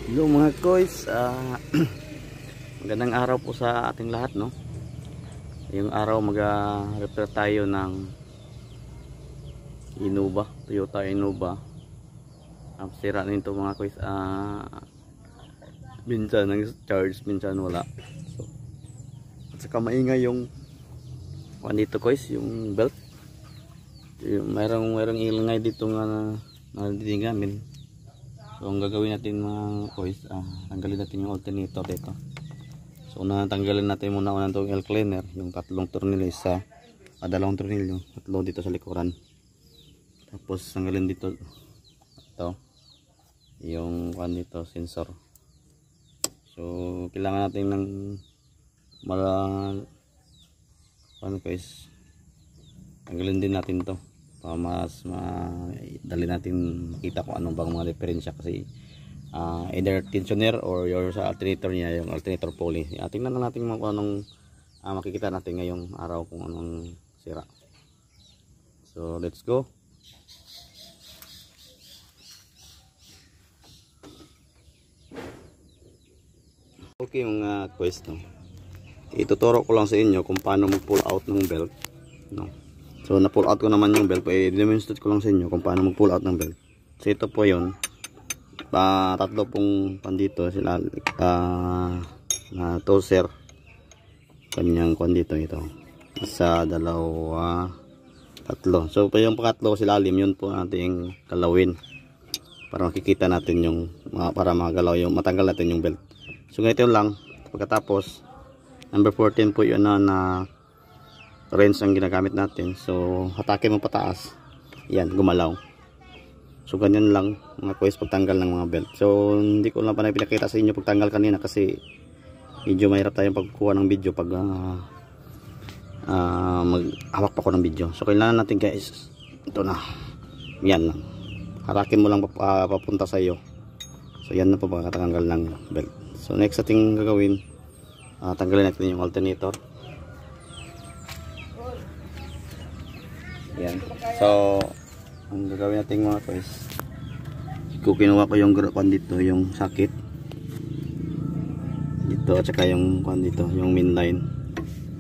Hello mga koys, magandang araw po sa ating lahat, no? Ngayong araw mag-repair tayo ng Innova, Toyota Innova. Ang sira nito mga koys, minsan nang charge, minsan wala. So, at saka maingay yung dito koys, yung belt. Mayroong ilangay dito nga nadidinig namin. So ang gagawin natin mga koys, tanggalin natin yung alternator dito. So tanggalin natin muna itong L cleaner, yung tatlong tornilyo, dalawang tornilyo, tatlo dito sa likuran. Tapos tanggalin dito ito, yung dito sensor. So kailangan natin ng guys, tanggalin din natin to para mas madali natin makita kung anong bang mga diferensya, kasi either tensioner or sa alternator niya, yung alternator pulley. Tingnan na natin kung anong makikita natin ngayong araw kung anong sira. So let's go. Okay mga quest, no? Ituturo ko lang sa inyo kung paano mag-pull out ng belt, no? So na-pull out ko naman yung belt, i-demonstrate ko lang sa inyo kung paano mag-pull out ng belt. So ito po yun, tatlo pong pandito sila, na toser, kanyang dito, ito isa, dalawa, tatlo. So pa yung pangatlo silalim, yun po nating kalawin para makikita natin yung para magalaw yung matanggal natin yung belt. So ganito lang. Pagkatapos number 14 po yun na wrench ang ginagamit natin. So hatakin mo pataas, yan, gumalaw. So ganyan lang mga koys pagtanggal ng mga belt. So hindi ko lang pa pinakita sa inyo pagtanggal kanina kasi medyo mahirap tayong pagkuha ng video pag maghawak pa ko ng video. So kailangan natin guys, ito na, yan lang, harakin mo lang papunta sa iyo. So yan na po pagkatanggal ng belt. So next ating gagawin, tanggalin natin yung alternator. Yan. So ang gagawin natin mga guys, kinuha ko yung kwan dito, yung sakit dito at saka yung kwan dito, yung main line.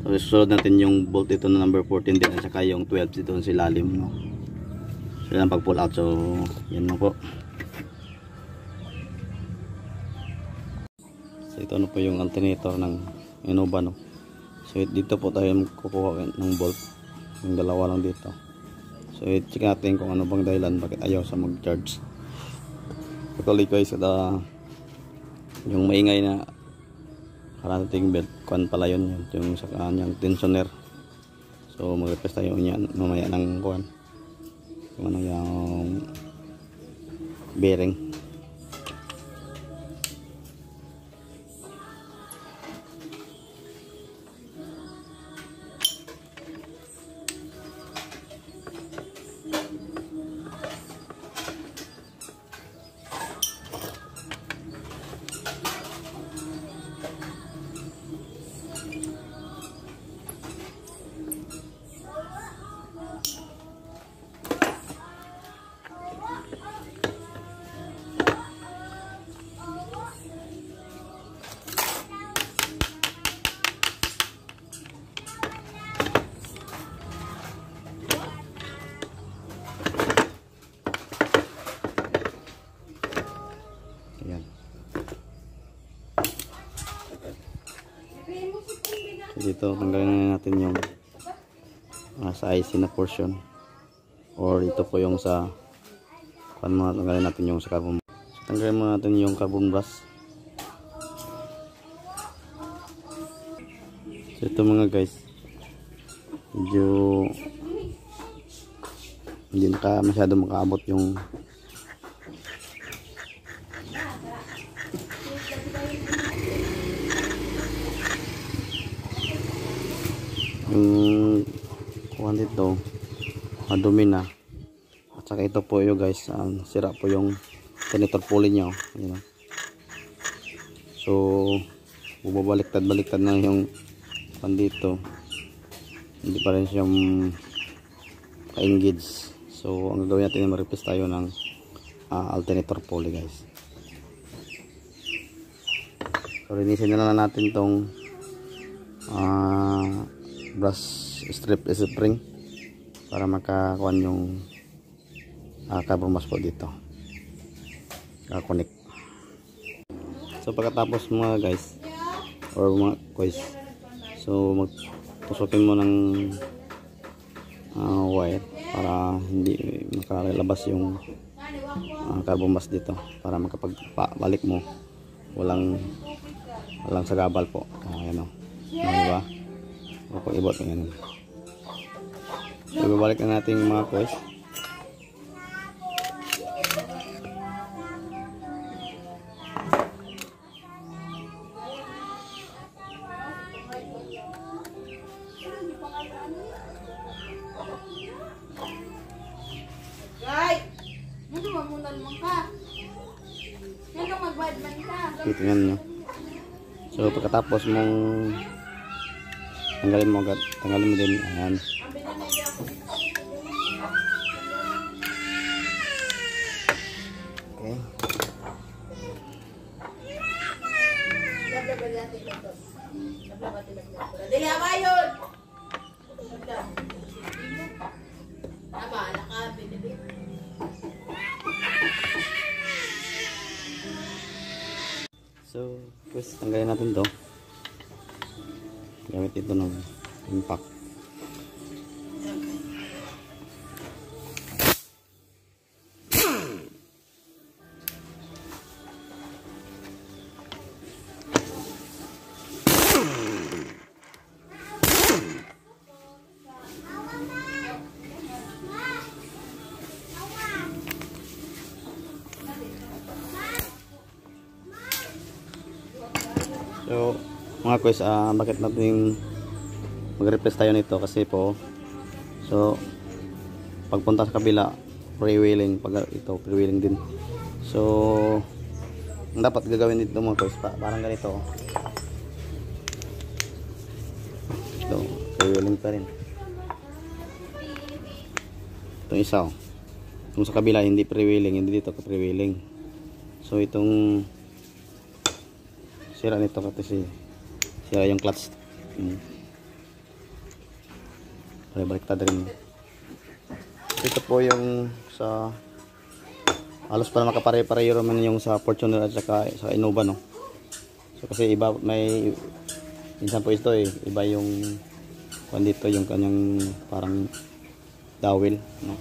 So susunod natin yung bolt dito na number 14 din at saka yung 12 dito sa ilalim, no? So yan pag pull out. So yan na po. So ito na po yung alternator ng Innova, no? So dito po tayo kukuha ng bolt, yung dalawa lang dito. So i-check natin kung ano bang dahilan bakit ayaw sa mag-charge. Actually guys, yung maingay na karating belt, kuan pala yun, yung sa kanyang tensioner. So mag-replace tayo niyan mamaya ng kuan, yung ano, yung bearing. Dito tanggalin natin yung sa IC na portion, or ito po yung sa tanggalin natin yung sa carbon. So, tanggalin mo natin yung carbon brush. So ito mga guys, medyo hindi masyado makaabot yung kuhan dito, madumi na. At saka ito po yung guys, sira po yung alternator pulley nya, you know? So bumabaliktad na yung kuhan dito, hindi pa rin siyang ka-engage. So ang gagawin natin, ma-replace tayo ng alternator pulley guys. So linisin na lang natin tong brush strip spring para makakuan yung carbon mask po dito, connect. So pagkatapos mga guys or mga guys, so magpusukin mo ng wire para hindi makalabas yung carbon mask dito, para makapag-balik mo walang sagabal po. Ayan o, diba? Kung ibot yan, ibabalik na natin mga guys. Tingnan nyo. So pagkatapos mong tanggalin mo agad, tanggalin mo din. Ayan. Okay. So, guys, tanggalin natin to gamit ito ng impact. So mga guys, bakit natin mag-replace tayo nito? Kasi po, so pagpunta sa kabila pre-wheeling, pag ito pre-wheeling din. So ang dapat gagawin dito mga guys, parang ganito. Ito pre-wheeling pa rin. Itong isa kung sa kabila hindi pre-wheeling, hindi dito pre-wheeling. So itong sira nito kasi sira yung clutch. Baliktad rin. Ito po yung sa halos para makapare-pareho man yung sa Fortuner at saka sa Innova, no. So kasi iba, may minsan po ito iba yung dito yung kanyang parang dowel, no.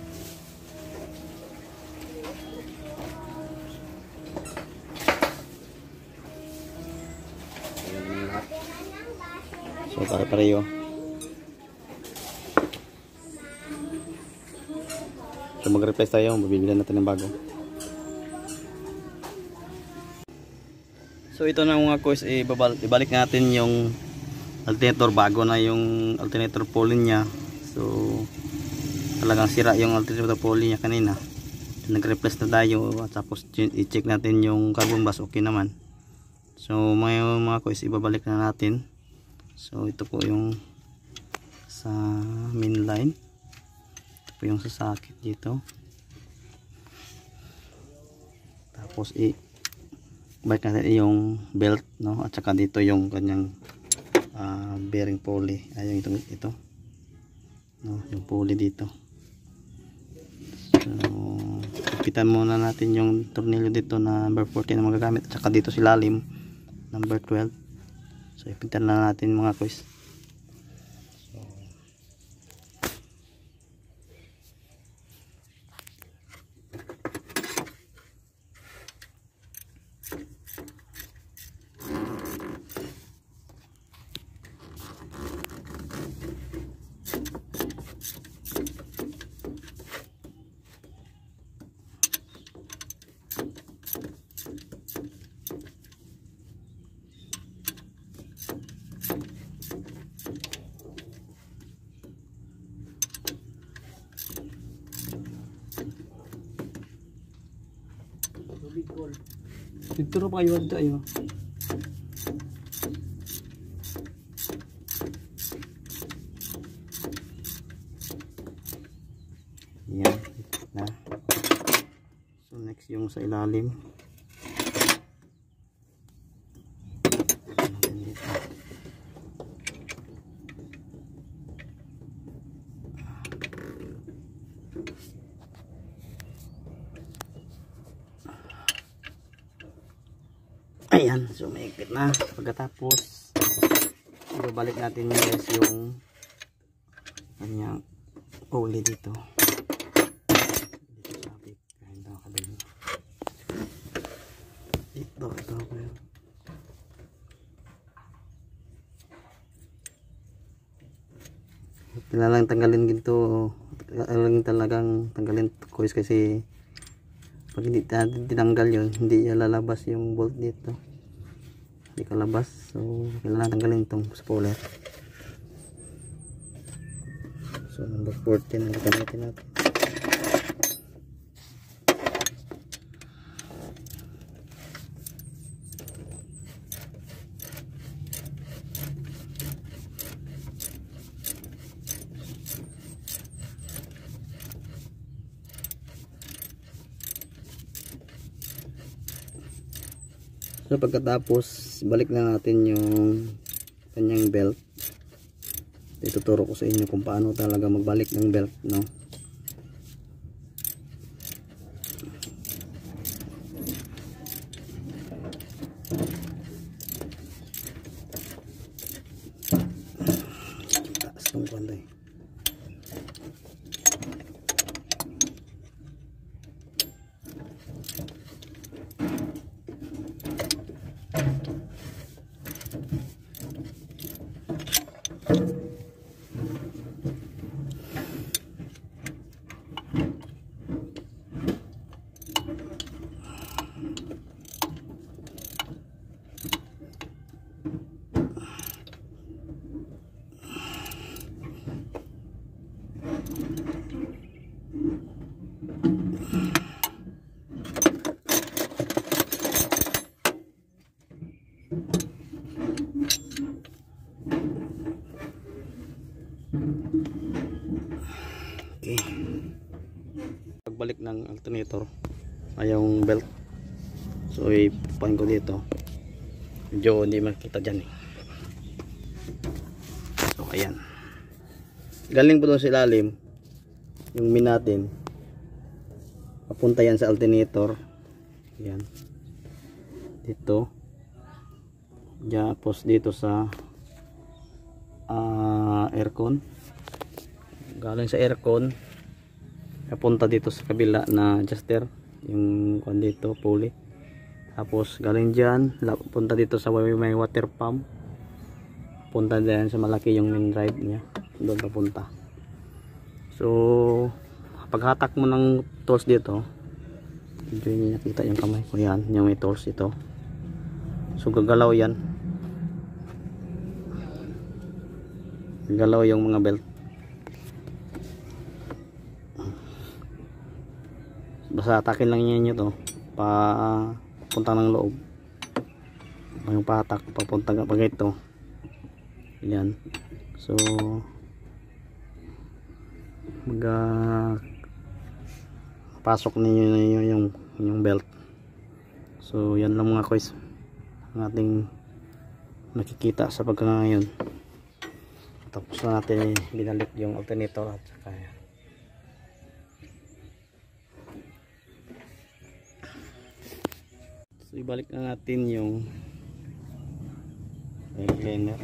So pare-pareho. So mag-replace tayo, mabibili natin ng bago. So ito na mga guys, ibalik natin yung alternator, bago na yung alternator pulley niya. So talagang sira yung alternator pulley niya kanina. So, nag-replace na tayo at tapos i-check natin yung carbon mask, okay naman. So mga guys, ibabalik na natin. So ito po yung sa main line, ito po yung sasakit dito, tapos balik natin yung belt, no, at saka dito yung kanyang bearing pulley. Ayun ito no, yung pulley dito. So ipitan muna natin yung tornilyo dito na number 14 na magagamit, at saka dito si lalim number 12. So ipitan na natin mga guys. Dito rin pa kayo ayo. Yan na. So next yung sa ilalim. Ayan, so maigpit na. Pagkatapos ibabalik natin yung guys yung kanyang pulley dito. Dito sabit. Kahit na kabili. Ito. Kailangan tanggalin ginto. Kailangan talagang tanggalin guys kasi pag hindi natin tinanggal yun, hindi lalabas yung bolt dito. Hindi kalabas. So kailangan tanggalin itong spoiler. So number 14 ang gagamitin natin. So pagkatapos balik na natin yung kanyang belt. Ituturo ko sa inyo kung paano talaga magbalik ng belt, no? Taas ng panday. Okay. Pagbalik ng alternator ay yung belt. So ipapain ko dito. Medyo hindi makita dyan eh. So ayan. Galing po doon sa ilalim yung min natin. Papunta yan sa alternator. Ayan. Dito. Tapos dito sa aircon. Galing sa aircon papunta dito sa kabila na adjuster yung kung dito pulley. Tapos galing dyan punta dito sa may water pump, punta dyan sa malaki yung main drive nya, doon papunta. So paghatak mo ng tools dito, medyo nyo nakita yung kamay ko, yan yung may tools ito. So gagalaw yan, gagalaw yung mga belt. Basta atakin lang niya to papunta ng loob, yung patak papunta pag ito yan. So pasok niyo yung belt. So yan lang mga guys ang ating nakikita sa pagkakayon. Tapos na natin binalik yung alternator at saka so ibalik na natin yung cleaner.